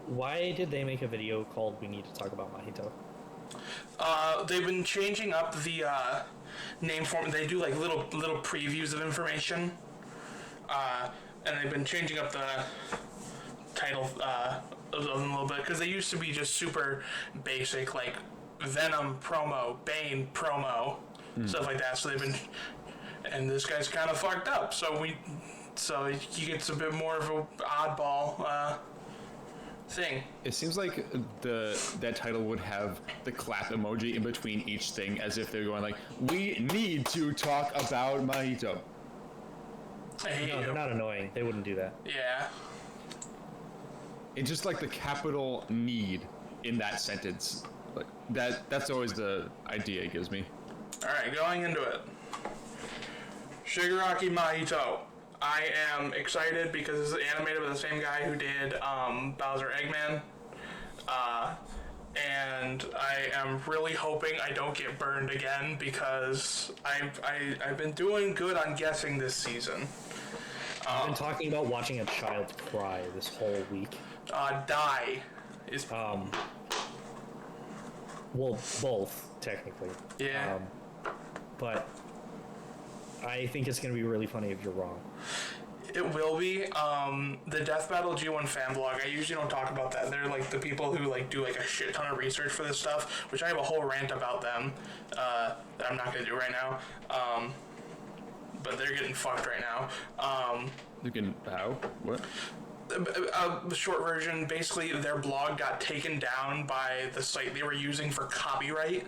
Why did they make a video called "We Need to Talk About Mahito"? They've been changing up the name form. They do like little previews of information, and they've been changing up the title of them a little bit because they used to be just super basic, like Venom promo, Bane promo, stuff like that. So they've been, and this guy's kind of fucked up. So he gets a bit more of a oddball thing. It seems like that title would have the clap emoji in between each thing, as if they're going like, "We need to talk about Mahito." I hate you. They're not annoying. They wouldn't do that. Yeah. It's just like the capital need in that sentence. Like that's always the idea it gives me. Alright, going into it. Shigaraki Mahito. I am excited because it's animated by the same guy who did Bowser Eggman. And I am really hoping I don't get burned again because I've been doing good on guessing this season. I've been talking about watching a child cry this whole week. Die is... Well, both, technically. Yeah. But I think it's going to be really funny if you're wrong. It will be. The Death Battle G1 fan blog, I usually don't talk about that. They're like the people who like do like a shit ton of research for this stuff, which I have a whole rant about them that I'm not going to do right now. But they're getting fucked right now. You can how? What? The short version, basically their blog got taken down by the site they were using for copyright,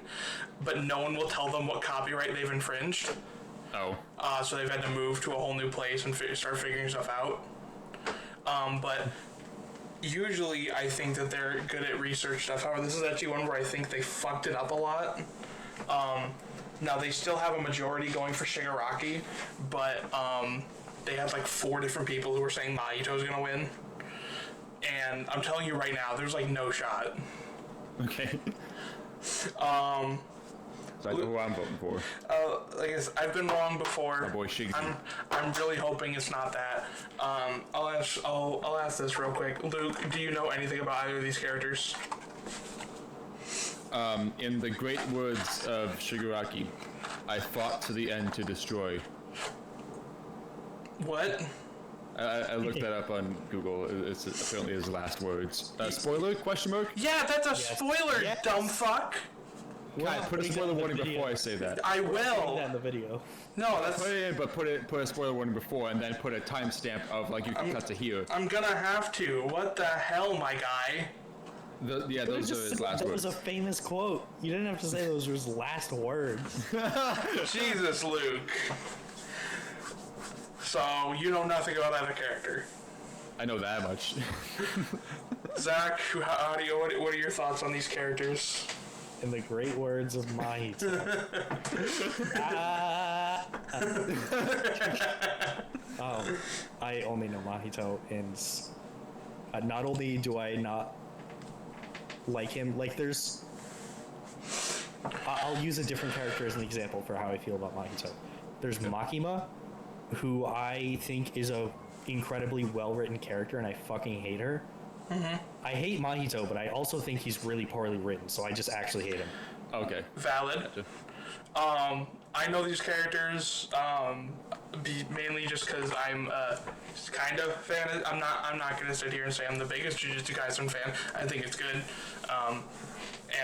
but no one will tell them what copyright they've infringed. Oh. So they've had to move to a whole new place and start figuring stuff out. But usually I think that they're good at research stuff. However, this is actually one where I think they fucked it up a lot. Now they still have a majority going for Shigaraki, but they had like 4 different people who were saying Mahito's gonna win. And I'm telling you right now, there's like no shot. Okay. So I know who I'm voting for. Like I said, I've been wrong before. My boy Shiggy. I'm really hoping it's not that. I'll ask this real quick. Luke, do you know anything about either of these characters? In the great words of Shigaraki, I fought to the end to destroy. What? I looked that up on Google. It's apparently his last words. Spoiler? Question mark? Yeah, that's a spoiler, Yes. dumb fuck. God, put a spoiler warning before I say that. I Put that will. in the video. No, that's. Put it in, but put a spoiler warning before, and then put a timestamp of like you can cut to here. I'm gonna have to. What the hell, my guy? Yeah, those are his last That words. was a famous quote. You didn't have to say those were his last words. Jesus, Luke. So you know nothing about either character. I know that much. Zach, how do you? What are your thoughts on these characters? In the great words of Mahito. I only know Mahito, and not only do I not like him, like there's... I'll use a different character as an example for how I feel about Mahito. There's Makima, who I think is a incredibly well-written character, and I fucking hate her. Mm-hmm. I hate Mahito, but I also think he's really poorly written, so I just actually hate him. Okay. Valid. I know these characters mainly just because I'm kind of fan. I'm not gonna sit here and say I'm the biggest Jujutsu Kaisen fan. I think it's good,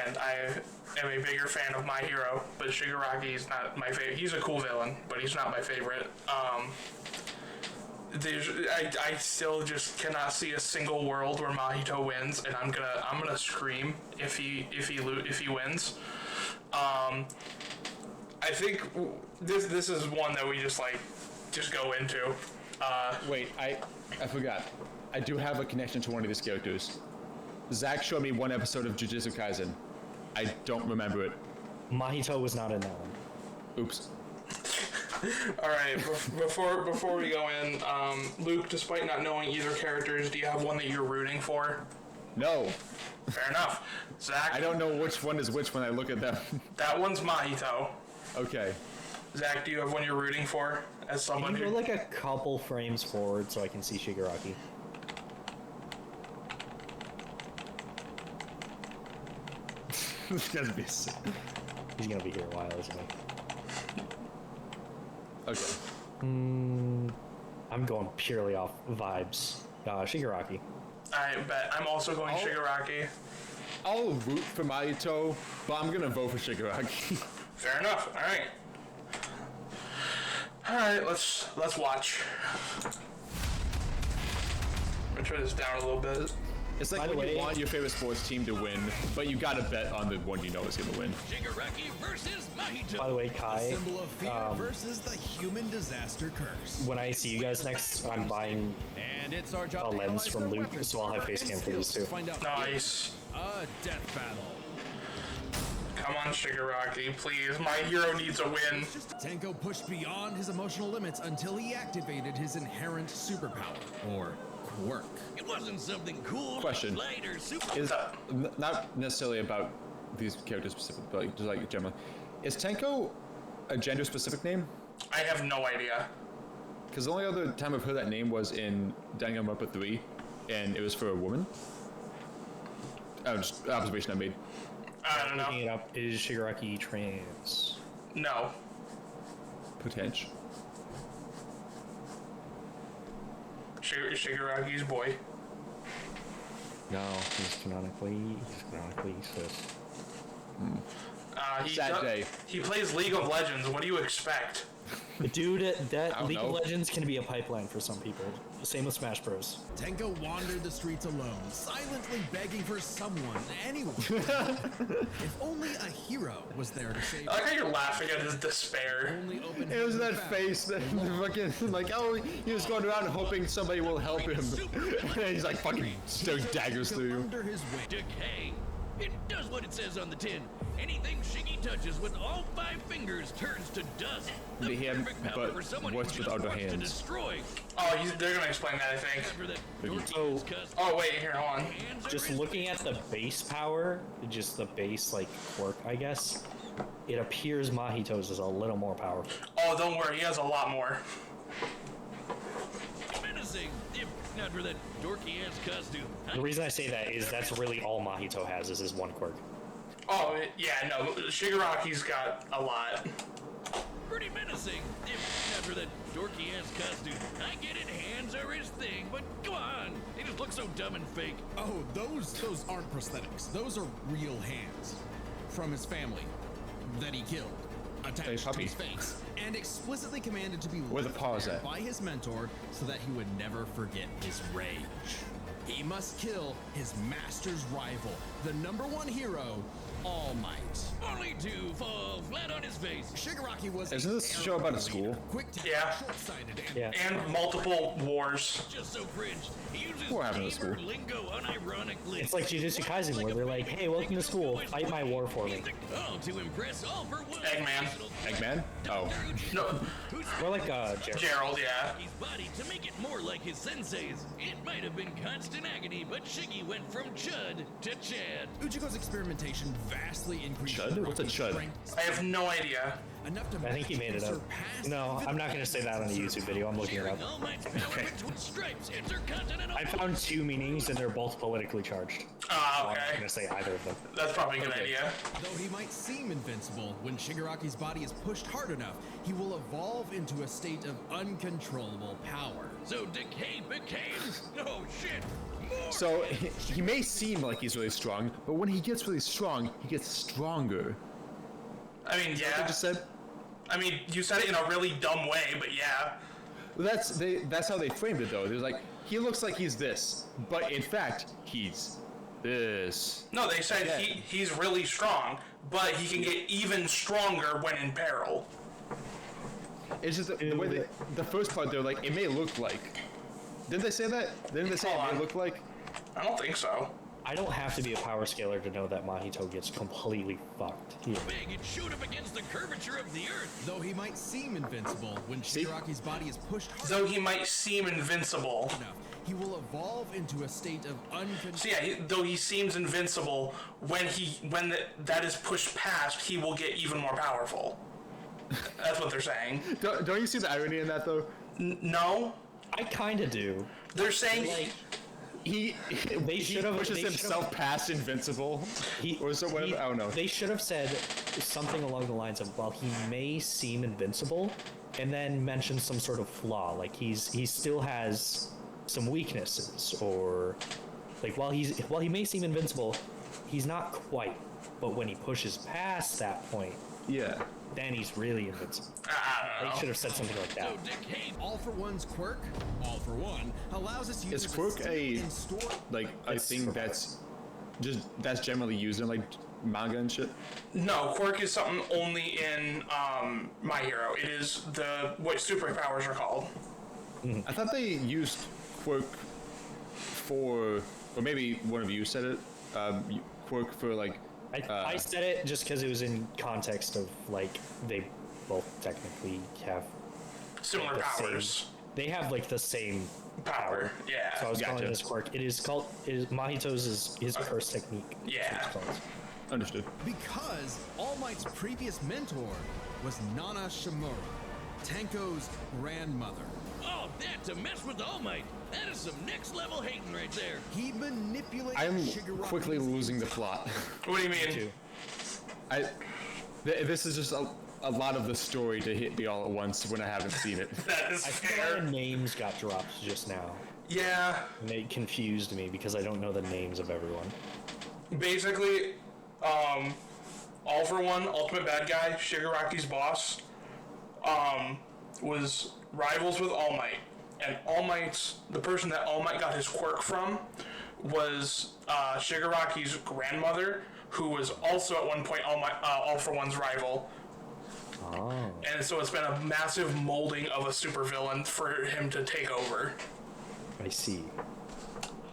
and I am a bigger fan of My Hero. But Shigaraki is not my favorite. He's a cool villain, but he's not my favorite. I still just cannot see a single world where Mahito wins, and I'm gonna scream if he wins. I think this is one that we just go into. Wait, I forgot. I do have a connection to one of these characters. Zach showed me one episode of Jujutsu Kaisen. I don't remember it. Mahito was not in that one. Oops. All right, before we go in, Luke, despite not knowing either characters, do you have one that you're rooting for? No. Fair enough. Zach? I don't know which one is which when I look at them. That one's Mahito. Okay. Zach, do you have one you're rooting for as someone Can you who... go like a couple frames forward so I can see Shigaraki? This guy's be sick. He's gonna be here a while, isn't he? Okay. I'm going purely off vibes. Shigaraki. I bet. I'm also going Shigaraki. I'll root for Mahito, but I'm gonna vote for Shigaraki. Fair enough. All right. All right. Let's watch. I'm gonna turn this down a little bit. It's like when you want your favorite sports team to win, but you gotta bet on the one you know is gonna win. Shigaraki versus Mahito. By the way, Kai, Symbol of fear versus the human disaster curse. when I see you guys next, I'm buying And it's our a job to lens analyze from their Luke, weapons, so I'll have face and cam for these skills too. to find out Nice. a death battle. Come on, Shigaraki, please. My hero needs a win. Tenko pushed beyond his emotional limits until he activated his inherent superpower, or quirk. It wasn't something cool, Question. light, or super. Is not necessarily about these characters specific, but like, just like generally. Is Tenko a gender specific name? I have no idea. Because the only other time I've heard that name was in Danganronpa 3, and it was for a woman. Oh, just an observation I made. I don't Looking know. it up, is Shigaraki trans? No. Potential. Shigaraki's boy. No, he's canonically cis. Sad day. He plays League of Legends. What do you expect? Dude, I that don't League of know. Legends can be a pipeline for some people. Same with Smash Bros. Tenko wandered the streets alone, silently begging for someone, anyone. If only a hero was there to save I like how you're laughing at his despair. only open It was that face that fucking like, oh, he was going around hoping somebody will help him. And he's like fucking throwing daggers through you. under his wing. Decay. It does what it says on the tin. Anything Shiggy touches with all 5 fingers turns to dust. The He had- perfect power but for someone what's who with just other wants to hands? destroy. Oh, they're gonna explain that, I think. After that, So- Dorky's cuss, Oh, wait, here, hold on. hands are Just his looking at the base power, just the base like quirk, I guess. It appears Mahito's is a little more powerful. Oh, don't worry, he has a lot more. menacing. If not for that dorky ass costume. The reason I say that is that's really all Mahito has is his one quirk. Oh, yeah, no, Shigaraki's got a lot. Pretty menacing. If not for that dorky ass costume. I get it, hands are his thing, but come on. They just look so dumb and fake. Oh, those aren't prosthetics. Those are real hands from his family that he killed, attached to puppy. his face, and explicitly commanded to be Where the left paw is there at? by his mentor so that he would never forget his rage. He must kill his master's rival, the #1 hero, All Might. Only to fall flat on his face. Shigaraki was Isn't this show about a school? quick to Yeah. short-sighted, and Yeah. And multiple wars. Just so cringe. He uses What happened to gamer school? lingo unironically. It's like Jujutsu Kaisen where they're like, hey, welcome to school, fight my war for me. Oh, to impress all for one. Eggman. Eggman? Oh. No, Or like Jerry. Gerald, yeah. His body to make it more like his sensei's. It might have been constant agony, but Shiggy went from Chud to Chad. Uchiko's experimentation vastly increased Chud? What's a Shigaraki's chud? strength I have no idea. enough to I think he match made it and up. surpass No, even I'm not going to say that on a YouTube video. I'm looking it up. Sharing All Might's power between stripes, intercontinental. I found 2 meanings and they're both politically charged. Ah, I'm not okay. going to say either of them. That's probably a good Okay. idea. Though he might seem invincible, when Shigaraki's body is pushed hard enough, he will evolve into a state of uncontrollable power. So Decay became. Oh shit! More. So he may seem like he's really strong, but when he gets really strong, he gets stronger. I mean, I yeah. just said. I mean, you said it in a really dumb way, but yeah. That's how they framed it though. There's like he looks like he's this, but in fact he's this. No, they said Yeah. he's really strong, but he can get even stronger when in peril. It's just the way the first part they're like it may look like. Didn't they say that? Didn't they say Hold it on. may look like? I don't think so. I don't have to be a power scaler to know that Mahito gets completely fucked here. Big and shoot up against the curvature of the earth. Though he might seem invincible, when See? Shigaraki's body is pushed hard Though he might seem invincible. enough, he will evolve into a state of uncontrollable. So yeah, though he seems invincible, when that is pushed past, he will get even more powerful. That's what they're saying. Don't you see the irony in that though? No, I kind of do. they're saying Like, he should've- pushes they himself should've- past invincible, or so whatever. I don't know. They should have said something along the lines of, "While he may seem invincible," and then mention some sort of flaw, like he still has some weaknesses, or like while he may seem invincible, he's not quite. But when he pushes past that point, Yeah. then he's really invincible. I don't They know. should have said something like that. So, Dick, hey, All for One's quirk, All for One, allows us users Is quirk to steal a and store. like a It's thing that's generally used in like manga and shit? No, quirk is something only in My Hero. It is what superpowers are called. I thought they used quirk for, or maybe one of you said it. Quirk for like. I said it just because it was in context of like they both technically have Similar the powers. same, they have like the same Power. Yeah. So I was calling Gotcha. it his quirk. It is called Mahito's is his curse technique. Yeah. That's what it's called. Understood. Because All Might's previous mentor was Nana Shimura, Tenko's grandmother. oh, that to mess with All Might. That is some next level hating right there. He manipulated I'm Shigaraki's quickly losing the plot. What do you mean? Too. This is just a lot of the story to hit me all at once when I haven't seen it. That is I think a lot fair. of names got dropped just now. Yeah. And they confused me because I don't know the names of everyone. Basically, All for One, Ultimate Bad Guy, Shigaraki's boss, was rivals with All Might. And the person that All Might got his quirk from was Shigaraki's grandmother, who was also at one point All for One's rival. Oh. And so it's been a massive molding of a supervillain for him to take over. I see.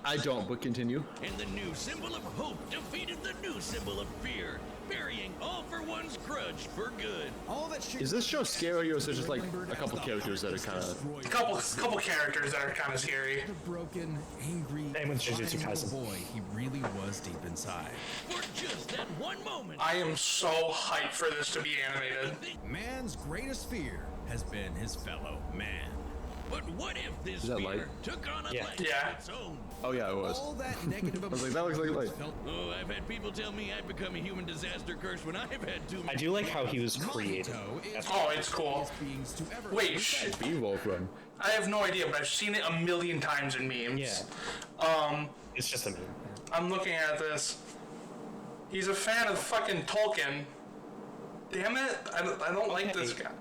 I don't, but continue. And the new symbol of hope defeated the new symbol of fear, burying All for One's grudge for good. All that Is this show scary, or is there just like a couple characters that are kind of? A couple characters that are kind of scary. The broken, angry, Same with Jujutsu blind Kaisen. boy he really was deep inside. For just that one moment. I am so hyped for this to be animated. Man's greatest fear has been his fellow man. But what if this Is that fear light? took on a Yeah. life Yeah. of its own? Oh yeah, it was. All that negative was like, that looks like light. felt Oh, I've had people tell me I've become a human disaster curse when I've had too I many. do like how he was created. Mahito is Oh, it's cool. beings to ever Wait, Beowulf run. I have no idea, but I've seen it a million times in memes. Yeah. It's just a meme. I'm looking at this. He's a fan of fucking Tolkien. Damn it! I don't like this Okay. guy.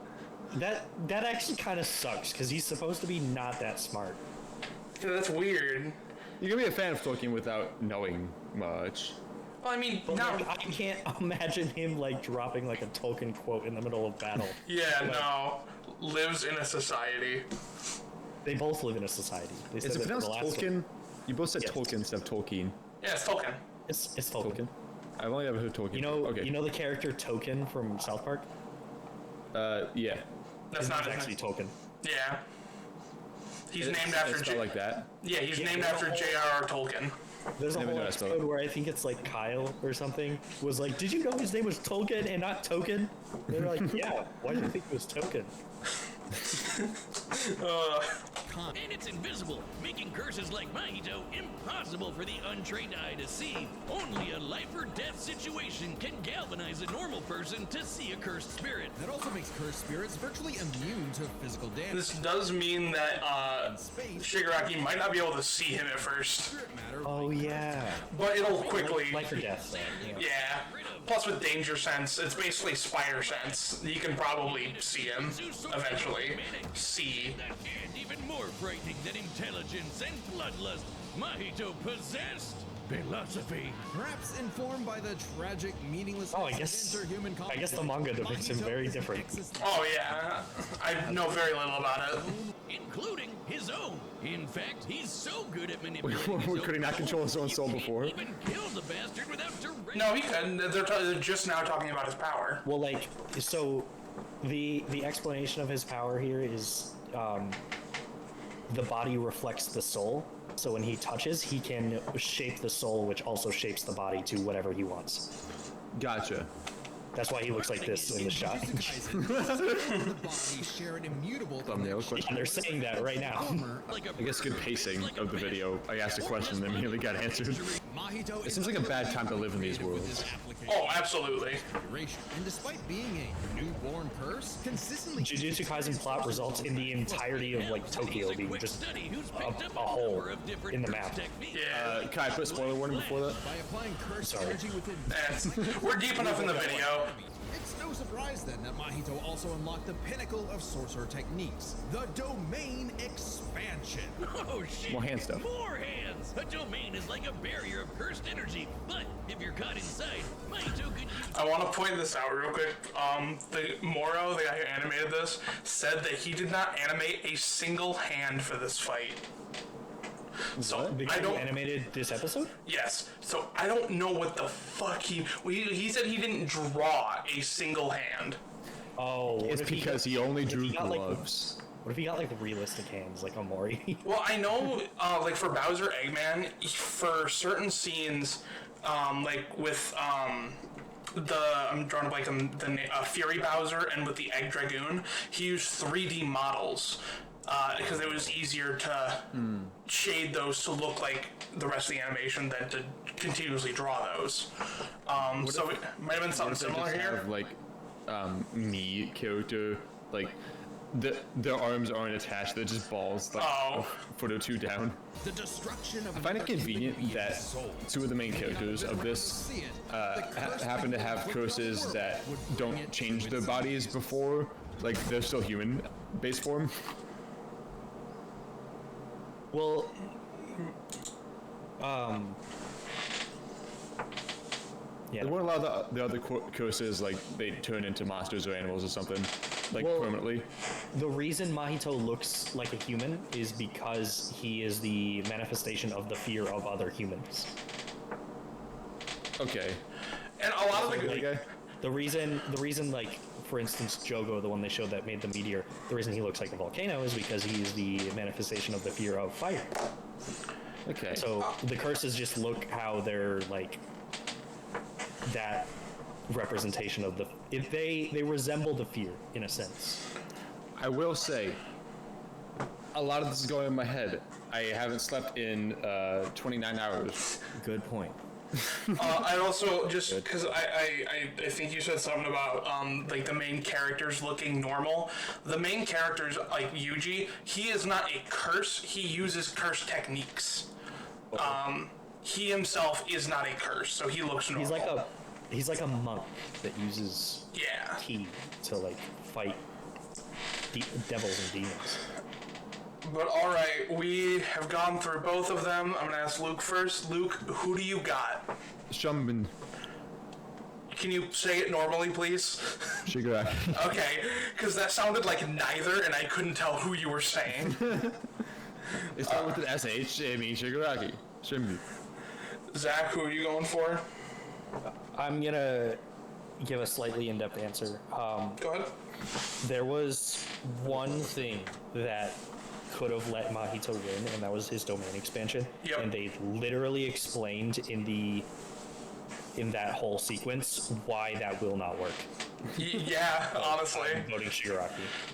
That actually kind of sucks because he's supposed to be not that smart. Yeah, that's weird. You can be a fan of Tolkien without knowing much. Well, I mean, But no. like, I can't imagine him like dropping like a Tolkien quote in the middle of battle. Yeah, no. Lives in a society. They both live in a society. They said Is it that for pronounced the last Tolkien? one. You both said Yes. Tolkien instead of Tolkien. Yeah, it's Tolkien. It's Tolkien. Tolkien. I've only ever heard Tolkien. You know, Okay. you know the character Token from South Park? Yeah. That's His not name's his actually name. Token. Yeah. He's It's- named after it's spelled like that. Yeah, he's Yeah, named there's a after whole- J.R.R. Tolkien. There's a Never whole knew how to spell episode it. where I think it's like Kyle or something was like, "Did you know his name was Tolkien and not Token?" They're like, "Yeah, why do you think it was Token?" And it's invisible, making curses like Mahito impossible for the untrained eye to see. Only a life or death situation can galvanize a normal person to see a cursed spirit. That also makes cursed spirits virtually immune to physical damage. This does mean that Shigaraki might not be able to see him at first, Spirit matter Oh yeah, but it'll quickly. life or death. Yeah. Yeah. Plus, with danger sense, it's basically spider sense. You can probably see him eventually. See. And even more frightening than intelligence and bloodlust, Mahito possessed philosophy. Perhaps informed by the tragic, meaningless Oh, I guess the manga depicts him very different. Oh yeah, I know very little about it. Including his own. In fact, he's so good at manipulating his Could he not control his own soul you can't before? even kill the bastard without direct. No, he couldn't. They're just now talking about his power. Well, like, so the explanation of his power here is the body reflects the soul. So when he touches, he can shape the soul, which also shapes the body to whatever he wants. Gotcha. That's why he looks like this in the shot. The body share an immutable Thumbnail question. And they're saying that right now. I guess good pacing of the video. I asked a question and immediately got answered. It seems like a bad time to live in these worlds. Oh, absolutely. And despite being a newborn curse, consistently Jujutsu Kaisen plot results in the entirety of like Tokyo being just a hole in the map. Yeah. Can I put a spoiler warning before that? by applying curse Sorry. energy within. We're deep enough in the video. It's no surprise then that Mahito also unlocked the pinnacle of sorcerer techniques, the domain expansion. Oh shit! More hand stuff. More hands! A domain is like a barrier of cursed energy, but if you're caught inside, Mahito could use. I want to point this out real quick. The Moro, the guy who animated this, said that he did not animate a single hand for this fight. So The guy who animated this episode? Yes. So I don't know what the fuck he said he didn't draw a single hand. Oh, what It's if he because got- he only what if drew he got, like, gloves. What if he got like realistic hands, like Omori? Well, I know, like for Bowser Eggman, for certain scenes, like with I'm drawing a blank on the Fury Bowser and with the Egg Dragoon, he used 3D models. Because it was easier to shade those to look like the rest of the animation than to continuously draw those. So it might have been something similar here. Have, like, me character, like, their arms aren't attached, they're just balls, like a foot or two down. The destruction of I find it convenient that two of the main characters of this happen to have curses that don't change their bodies before, like, they're still human base form. Well, yeah. There weren't a lot of the other curses, like, they turn into monsters or animals or something, like, Well, permanently. The reason Mahito looks like a human is because he is the manifestation of the fear of other humans. Okay. And a lot of the Okay. The reason, like, for instance, Jogo, the one they showed that made the meteor, the reason he looks like a volcano is because he's the manifestation of the fear of fire. Okay. So the curses just look how they're like that representation of the. If they resemble the fear in a sense. I will say, a lot of this is going in my head. I haven't slept in 29 hours. Good point. I also just because I think you said something about like the main characters looking normal. The main characters like Yuji, he is not a curse. He uses curse techniques. He himself is not a curse, so he looks normal. He's like a monk that uses ki to like fight devils and demons. But all right, we have gone through both of them. I'm gonna ask Luke first. Luke, who do you got? Shumban. Can you say it normally, please? Shigaraki. Okay, because that sounded like neither, and I couldn't tell who you were saying. It's not with an SH, I mean Shigaraki. Shimbi. Zach, who are you going for? I'm gonna give a slightly in-depth answer. Go ahead. There was one thing that could have let Mahito win, and that was his domain expansion. Yep. And they literally explained in that whole sequence why that will not work. Yeah, honestly. I'm voting Shigaraki.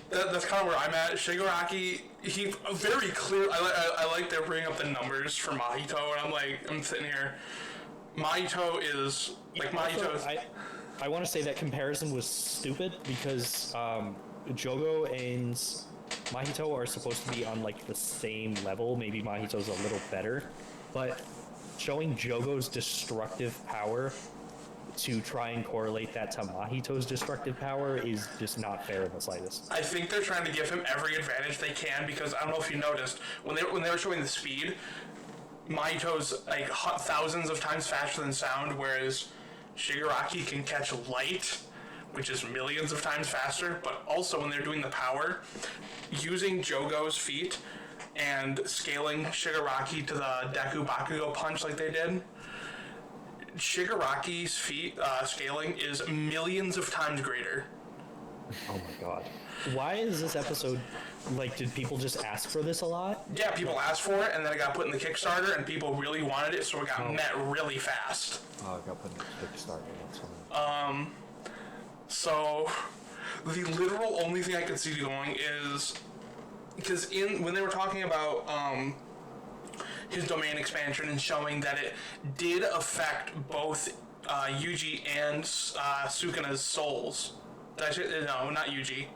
That's kind of where I'm at. Shigaraki, he very clear. I like they're bringing up the numbers for Mahito, and I'm sitting here. Mahito is like Mahito is. I want to say that comparison was stupid because Jogo and Mahito are supposed to be on like the same level. Maybe Mahito's a little better, but showing Jogo's destructive power to try and correlate that to Mahito's destructive power is just not fair in the slightest. I think they're trying to give him every advantage they can because I don't know if you noticed when they were showing the speed, Mahito's like thousands of times faster than sound, whereas Shigaraki can catch light, which is millions of times faster. But also when they're doing the power, using Jogo's feet and scaling Shigaraki to the Deku Bakugo punch like they did, Shigaraki's feet scaling is millions of times greater. Oh my god. Why is this episode, like, did people just ask for this a lot? Yeah, people asked for it, and then it got put in the Kickstarter, and people really wanted it, so it got met really fast. Oh, it got put in the Kickstarter, that's fine. So, the literal only thing I could see going is because when they were talking about his domain expansion and showing that it did affect both Yuji and Sukuna's souls. No, not Yuji.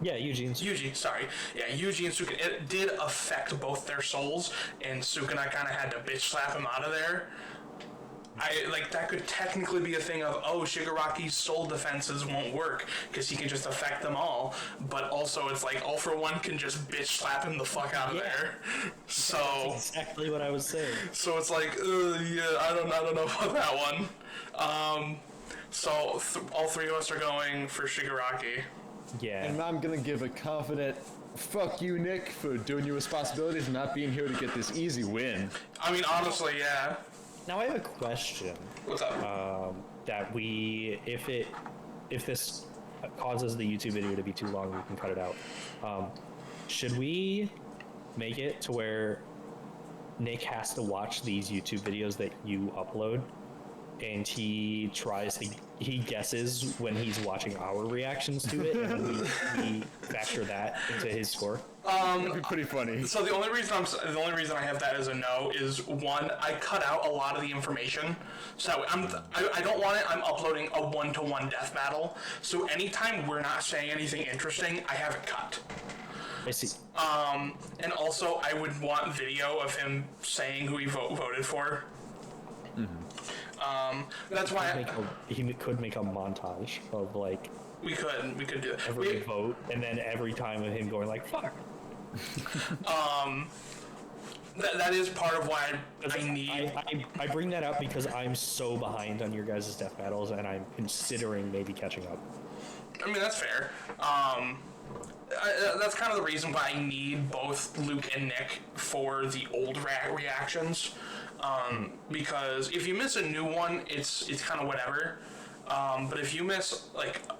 Yeah, Eugene. Yuji, sorry. Yeah, Yuji and Sukuna. It did affect both their souls, and Sukuna kind of had to bitch slap him out of there. That could technically be a thing of, Shigaraki's soul defenses won't work because he can just affect them all. But also, it's like All For One can just bitch slap him the fuck out of there. So that's exactly what I was saying. So it's like, I don't know about that one. All three of us are going for Shigaraki. Yeah. And I'm gonna give a confident fuck you, Nick, for doing your responsibilities and not being here to get this easy win. I mean, honestly, yeah. Now I have a question. What's up? That if this causes the YouTube video to be too long, we can cut it out. Should we make it to where Nick has to watch these YouTube videos that you upload, and he guesses when he's watching our reactions to it, and we factor that into his score? That'd be pretty funny. So the only reason I have that as a no is, one, I cut out a lot of the information. So I don't want it. I'm uploading a 1-to-1 death battle. So anytime we're not saying anything interesting, I have it cut. I see. And also I would want video of him saying who he voted for. Mm-hmm. That's why he could make a montage of like we could do that. Every vote, and then every time of him going like fuck. That is part of why I need. I bring that up because I'm so behind on your guys' death battles, and I'm considering maybe catching up. I mean, that's fair. That's kind of the reason why I need both Luke and Nick for the old reactions. Because if you miss a new one, it's kind of whatever. But if you miss,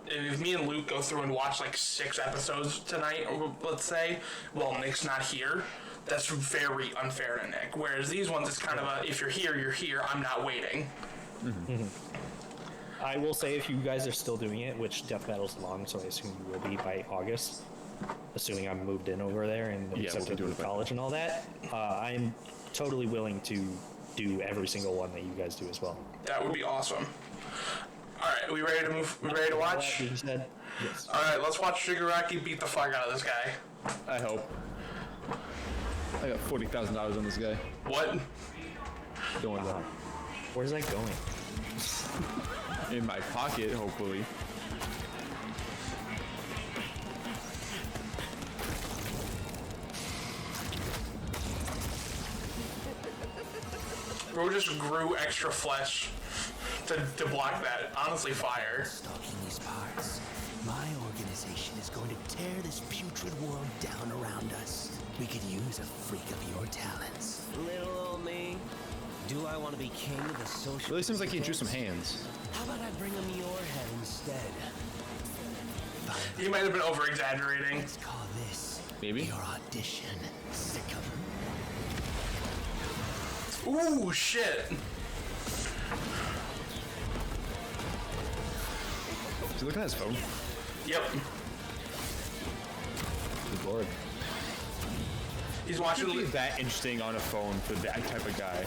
if me and Luke go through and watch 6 episodes tonight, let's say, while Nick's not here, that's very unfair to Nick. Whereas these ones, it's kind of if you're here, you're here. I'm not waiting. Mm-hmm. I will say, if you guys are still doing it, which Death Battle's long, so I assume you will be by August, assuming I'm moved in over there and accepted to college and all that, I'm totally willing to do every single one that you guys do as well. That would be awesome. All right, we ready to move? We ready to watch? Yes. All right, let's watch Shigaraki beat the fuck out of this guy. I hope. I got $40,000 on this guy. What? Don't worry about it. Where's that going? In my pocket, hopefully. Bro just grew extra flesh to block that. Honestly, fire. Stalking these parts. My organization is going to tear this putrid world down around us. We could use a freak of your talents. Little old me. Do I want to be king of the social? Really seems like he drew some hands. How about I bring him your head instead? He might have been over-exaggerating. Let's call this Maybe. your audition. Sickum. Ooh, shit. Is he looking at his phone? Yep. Good lord. He's It watching. would be that interesting on a phone for that type of guy.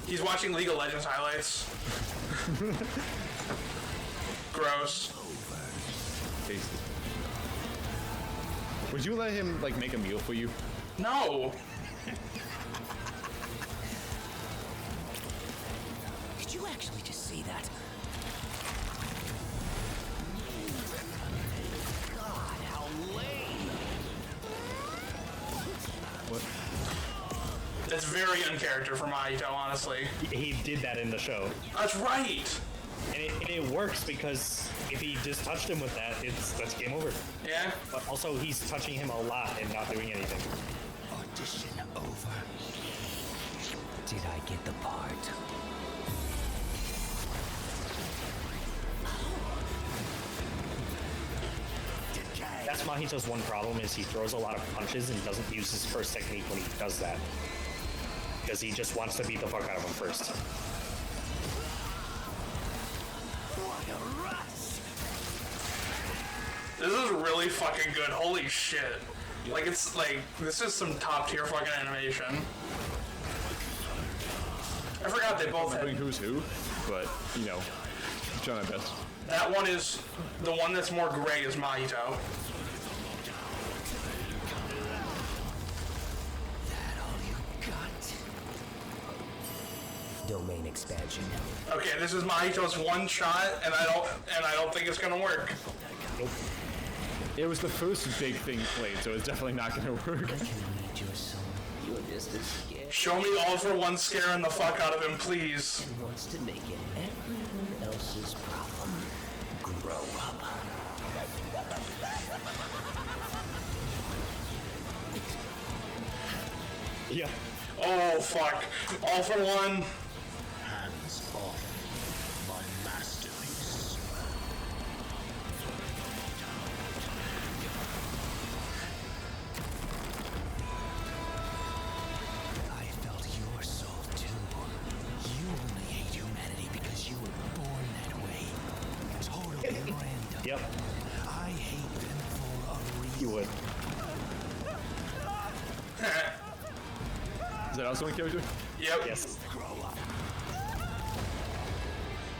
He's watching League of Legends highlights. Gross. Tasty. Would you let him make a meal for you? No. Did you actually just see that? God, how lame! What? That's very uncharacter for Mahito, honestly. He did that in the show. That's right. And it works because if he just touched him with that, that's game over. Yeah. But also, he's touching him a lot and not doing anything. Audition over. Did I get the part? That's Mahito's one problem, is he throws a lot of punches and doesn't use his first technique when he does that. Because he just wants to beat the fuck out of him first. What a rush! This is really fucking good. Holy shit. Like, it's like, this is some top tier fucking animation. I forgot they both had... who's who, but, you know, I'm trying my best. That one is, the one that's more gray is Mahito. That all you got? Domain expansion. Okay, this is Mahito's one shot, and I don't think it's gonna work. Nope. It was the first big thing played, so it's definitely not gonna work. I can read your soul. You're just as scared. Show me all for one scaring the fuck out of him, please. He wants to make it everyone else's problem. Grow up. Yeah. Oh fuck. All for one. Hands off my masterpiece. I felt your soul too. You only hate humanity because you were born that way. Totally random. Yep. I hate them for a reason. You would. Is that also one character? Yep. Yes.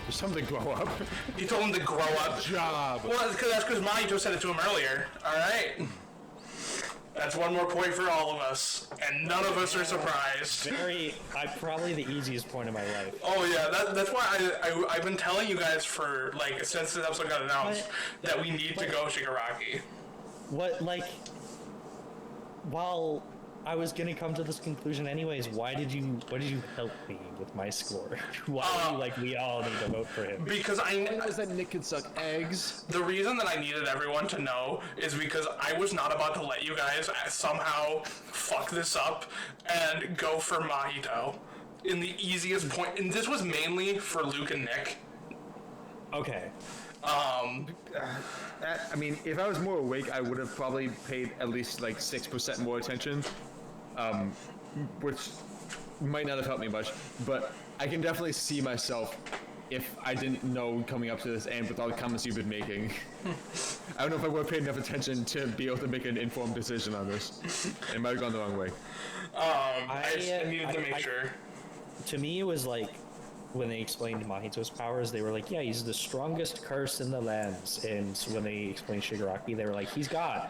There's something to grow up. He told him to grow up. Job. Well, that's because Mahito said it to him earlier. Alright. That's one more point for all of us. And none of us are surprised. Probably the easiest point of my life. Oh yeah, that's why I've been telling you guys for, like, since this episode got announced, that we need to go Shigaraki. What, like, while I was gonna come to this conclusion anyways, what did you help me with my score? Why were you like, we all need to vote for him? Because Was that Nick could suck eggs? the reason that I needed everyone to know is because I was not about to let you guys somehow fuck this up and go for Mahito in the easiest point. And this was mainly for Luke and Nick. Okay. I mean, if I was more awake, I would have probably paid at least like 6% more attention, which might not have helped me much. But I can definitely see myself if I didn't know coming up to this end with all the comments you've been making. I don't know if I would have paid enough attention to be able to make an informed decision on this. It might have gone the wrong way. I needed to make sure. To me, it was like, when they explained Mahito's powers, they were like, yeah, he's the strongest curse in the lands. And so when they explained Shigaraki, they were like, he's God.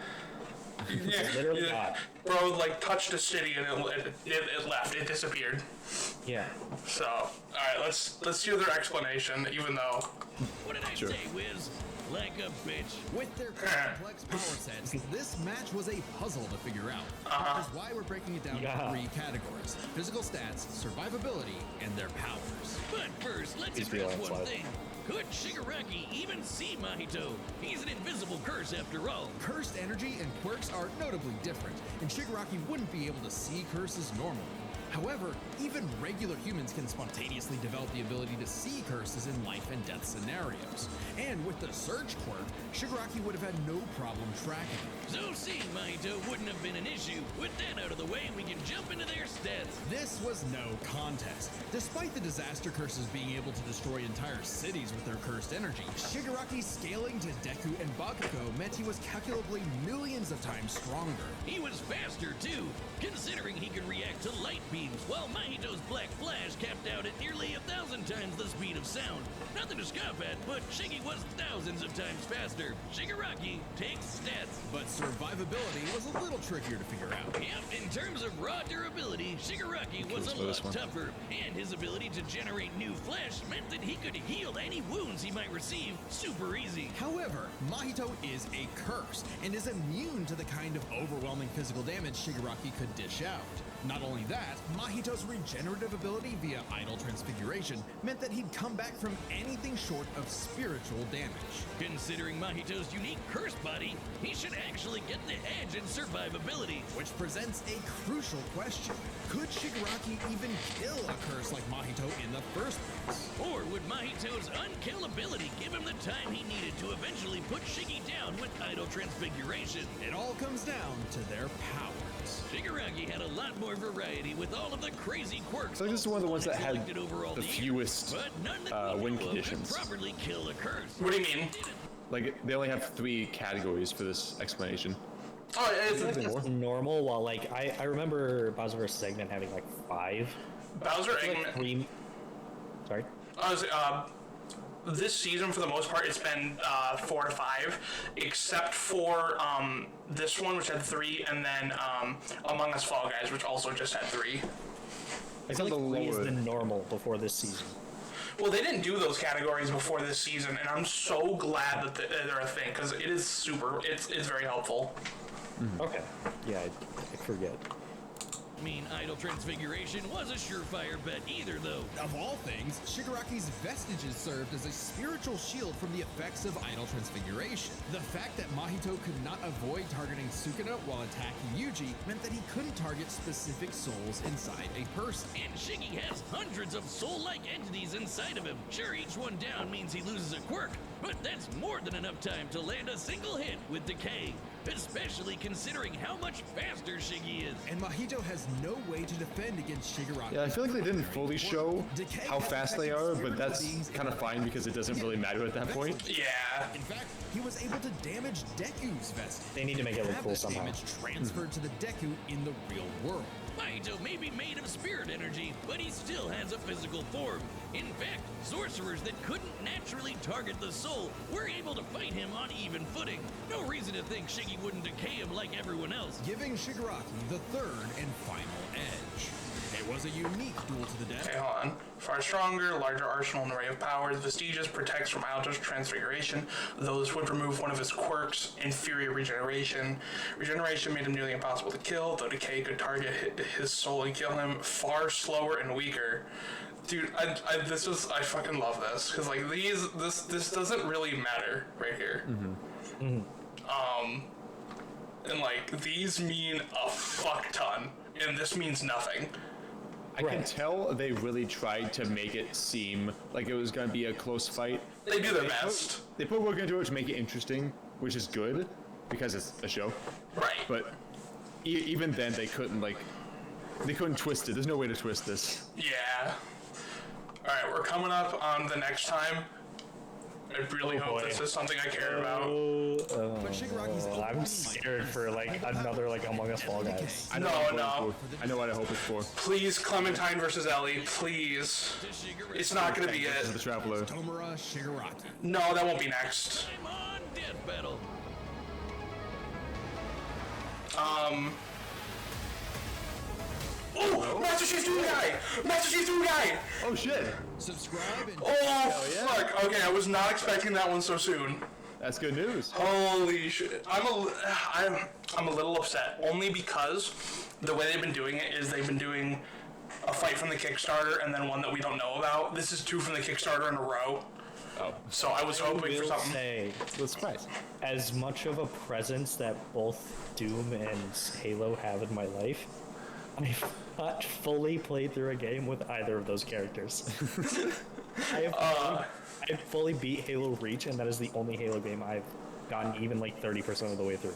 He's literally God. Bro, like, touched a city and it left. It disappeared. Yeah. So, alright, let's hear their explanation, even though... What did I say, Wiz? Like a bitch. With their complex power sets, this match was a puzzle to figure out. Which is why we're breaking it down into 3 categories: physical stats, survivability, and their powers. But first, let's address one thing. Could Shigaraki even see Mahito? He's an invisible curse after all. Cursed energy and quirks are notably different, and Shigaraki wouldn't be able to see curses normally. However, even regular humans can spontaneously develop the ability to see curses in life and death scenarios. And with the Surge quirk, Shigaraki would have had no problem tracking it. So seeing Mahito wouldn't have been an issue. With that out of the way, we can jump into their stats. This was no contest. Despite the disaster curses being able to destroy entire cities with their cursed energy, Shigaraki's scaling to Deku and Bakugo meant he was calculably millions of times stronger. He was faster too, considering he could react to light beams, while Mahito's Black Flash capped out at nearly 1,000 times the speed of sound. Nothing to scoff at, but Shiggy was thousands of times faster. Shigaraki takes stats. But survivability was a little trickier to figure out. Yep, in terms of raw durability, Shigaraki was a lot tougher, and his ability to generate new flesh meant that he could heal any wounds he might receive super easy. However, Mahito is a curse, and is immune to the kind of overwhelming physical damage Shigaraki could dish out. Not only that, Mahito's regenerative ability via idle transfiguration meant that he'd come back from anything short of spiritual damage. Considering Mahito's unique curse body, he should actually get the edge in survivability. Which presents a crucial question. Could Shigaraki even kill a curse like Mahito in the first place? Or would Mahito's unkillability give him the time he needed to eventually put Shiggy down with idle transfiguration? It all comes down to their powers. Shigaraki had a lot more variety with all of the crazy quirks. So this is one of the ones that had the the fewest but none that we win knew of could conditions. properly kill a curse. What do you mean? Like they only have 3 categories for this explanation. Oh, it's It's normal, while like I remember Bowser vs. Eggman having like 5. Bowser Like Eggman. 3. Sorry. Honestly, this season, for the most part, it's been 4 to 5, except for this one, which had 3, and then Among Us Fall Guys, which also just had 3. I feel like 3 is the normal before this season. Well, they didn't do those categories before this season, and I'm so glad that they're a thing, because it is super, it's very helpful. Okay. Yeah, I forget. I mean, idol transfiguration was a surefire bet either, though. Of all things, Shigaraki's vestiges served as a spiritual shield from the effects of idol transfiguration. The fact that Mahito could not avoid targeting Sukuna while attacking Yuji meant that he couldn't target specific souls inside a person. And Shiggy has hundreds of soul-like entities inside of him. Sure, each one down means he loses a quirk, but that's more than enough time to land a single hit with Decay, especially considering how much faster Shiggy is. And Mahito has no way to defend against Shigaraki. Yeah, I feel like they didn't fully show how fast they are, but that's kind of fine because it doesn't really matter at that point. Yeah. In fact, he was able to damage Deku's vestige. They need to make it look Have cool this somehow. damage transferred to the Deku in the real world. Mahito may be made of spirit energy, but he still has a physical form. In fact, sorcerers that couldn't naturally target the soul were able to fight him on even footing. No reason to think Shiggy wouldn't decay him like everyone else. Giving Shigaraki the third and final edge. It was a unique duel to the death. Okay, hold on. Far stronger, larger arsenal and array of powers. Vestiges protects from idol transfiguration. Those would remove one of his quirks. Inferior regeneration. Regeneration made him nearly impossible to kill, though Decay could target his soul and kill him. Far slower and weaker. Dude, I fucking love this, because like this doesn't really matter right here. And like these mean a fuck ton, and this means nothing. I can tell they really tried to make it seem like it was going to be a close fight. They do their best. They put work into it to make it interesting, which is good because it's a show. Right. But even then, they couldn't twist it. There's no way to twist this. Yeah. Alright, we're coming up on the next time. I really hope this is something I care about. But Shigaraki's I'm scared for like another like Among Us Fall Guys. No. I know what I hope it's for. Please, Clementine versus Ellie, please. It's not gonna be The it. Traveler. Tomura Shigaraki. No, that won't be next. I'm on Death Battle. Oh, Master Chief Doom Guy! Master Chief Doom Guy! Oh shit! Subscribe and Oh, fuck. Okay, I was not expecting that one so soon. That's good news. Holy shit. I'm a little upset, only because the way they've been doing it is they've been doing a fight from the Kickstarter and then one that we don't know about. This is 2 from the Kickstarter in a row. Oh, So I was hoping for will something. say, let's surprise. as much of a presence that both Doom and Halo have in my life, I've not fully played through a game with either of those characters. I fully beat Halo Reach, and that is the only Halo game I've gotten even like 30% of the way through.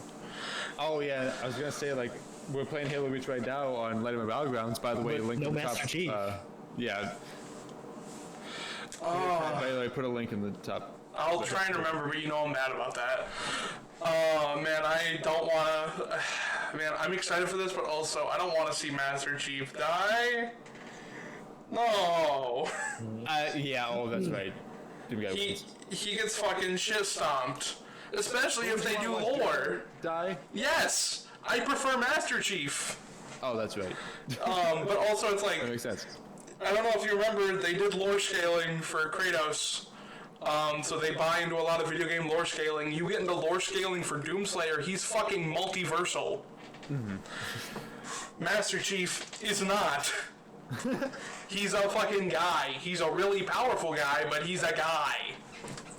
Oh yeah, I was gonna say like we're playing Halo Reach right now on Letterman Battlegrounds. By the way, But link no in the Master top. Chief. Yeah. By the way, put a link in the top. I'll try and remember, but you know I'm mad about that. Oh man, I don't want to. Man, I'm excited for this, but also I don't want to see Master Chief die. No. Yeah. Oh, that's right. He gets fucking shit stomped, especially if they do lore. Die. Yes, I prefer Master Chief. Oh, that's right. But also it's like That makes sense. I don't know if you remember, they did lore scaling for Kratos. So they buy into a lot of video game lore scaling. You get into lore scaling for Doomslayer, he's fucking multiversal. Master Chief is not. He's a fucking guy. He's a really powerful guy, but he's a guy.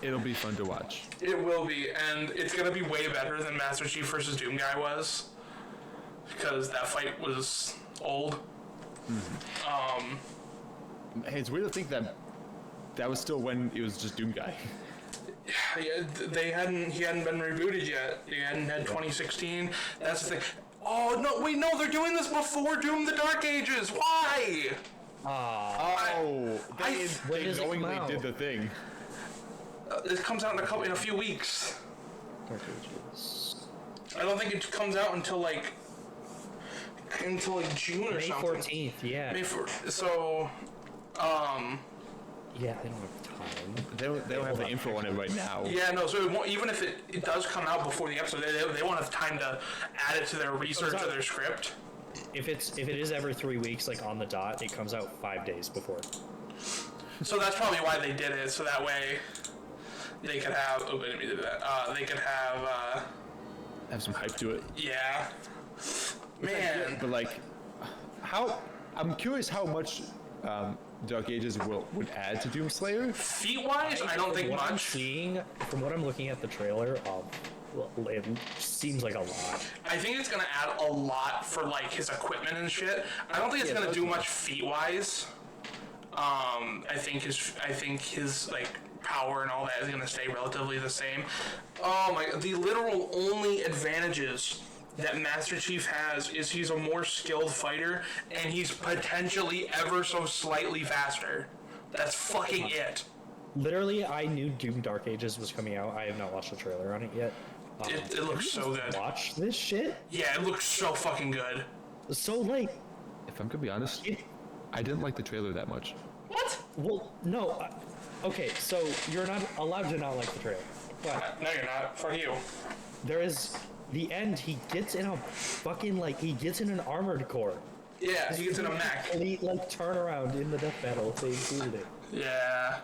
It'll be fun to watch. It will be, and it's gonna be way better than Master Chief versus Doom Guy was. Because that fight was old. Hey, it's weird to think that that was still when it was just Doom Guy. Yeah, he hadn't been rebooted yet. He hadn't had 2016. That's the thing. Oh, no, wait, no, they're doing this before Doom the Dark Ages. Why? Oh, When they does it come knowingly out? did the thing. It comes out in a few weeks. Dark Ages. I don't think it comes out until like June or May something. 14th, yeah. So, Yeah, they don't have time. They don't have the info on it right now. yeah, no. So it won't, even if it does come out before the episode, they won't have time to add it to their research or their script. If it is every 3 weeks, like on the dot, it comes out 5 days before. So that's probably why they did it. So that way they could have. Oh, I didn't mean to do that. They could have. Have some hype to it. Yeah. Man. But like, I'm curious how much Dark Ages would add to Doomslayer. Feet-wise, I don't think What I'm much. seeing, from what I'm looking at the trailer, well, it seems like a lot. I think it's gonna add a lot for like his equipment and shit. I don't think it's gonna do much feet-wise. I think his like power and all that is gonna stay relatively the same. Oh my! The literal only advantages that Master Chief has is he's a more skilled fighter and he's potentially ever so slightly faster. That's fucking it. Literally, I knew Doom Dark Ages was coming out. I have not watched the trailer on it yet. It looks so good. Watch this shit. Yeah, it looks so fucking good. So like, If I'm gonna be honest, I didn't like the trailer that much. What? well, no. Okay, so you're not allowed to not like the trailer, but No, you're not. For you. there is the end. He gets in a fucking he gets in an armored core. Yeah, he gets in a mech. Complete turnaround in the death battle if they included it. Yeah.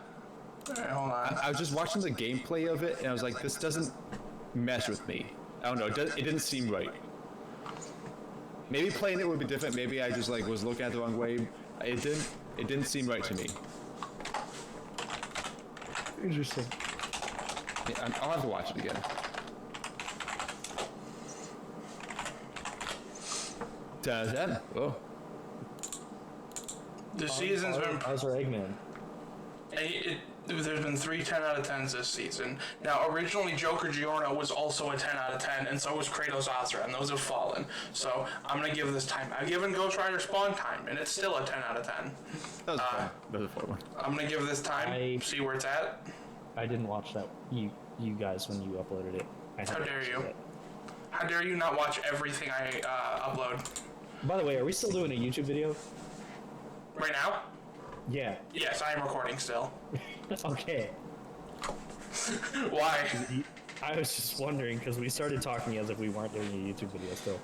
Alright, hold on. I was just watching the gameplay of it, and I was like, this doesn't mesh with me. I don't know. It didn't seem right. Maybe playing it would be different. Maybe I just was looking at it the wrong way. It didn't seem right to me. Interesting. Yeah, I'll have to watch it again. Dun. Oh. The season's been. Bowser Eggman. There's been 3 10 out of 10s this season. Now, originally Joker Giorno was also a 10 out of 10, and so was Kratos Azra, and those have fallen. So I'm gonna give this time. I've given Ghost Rider Spawn time, and it's still a 10 out of 10. That was fun. That was a fun one. I'm gonna give this time. See where it's at. I didn't watch that. You guys when you uploaded it. How dare you? How dare you not watch everything I upload? By the way, are we still doing a YouTube video? Right now? Yeah. Yes, I am recording still. Okay. Why? I was just wondering because we started talking as if we weren't doing a YouTube video still.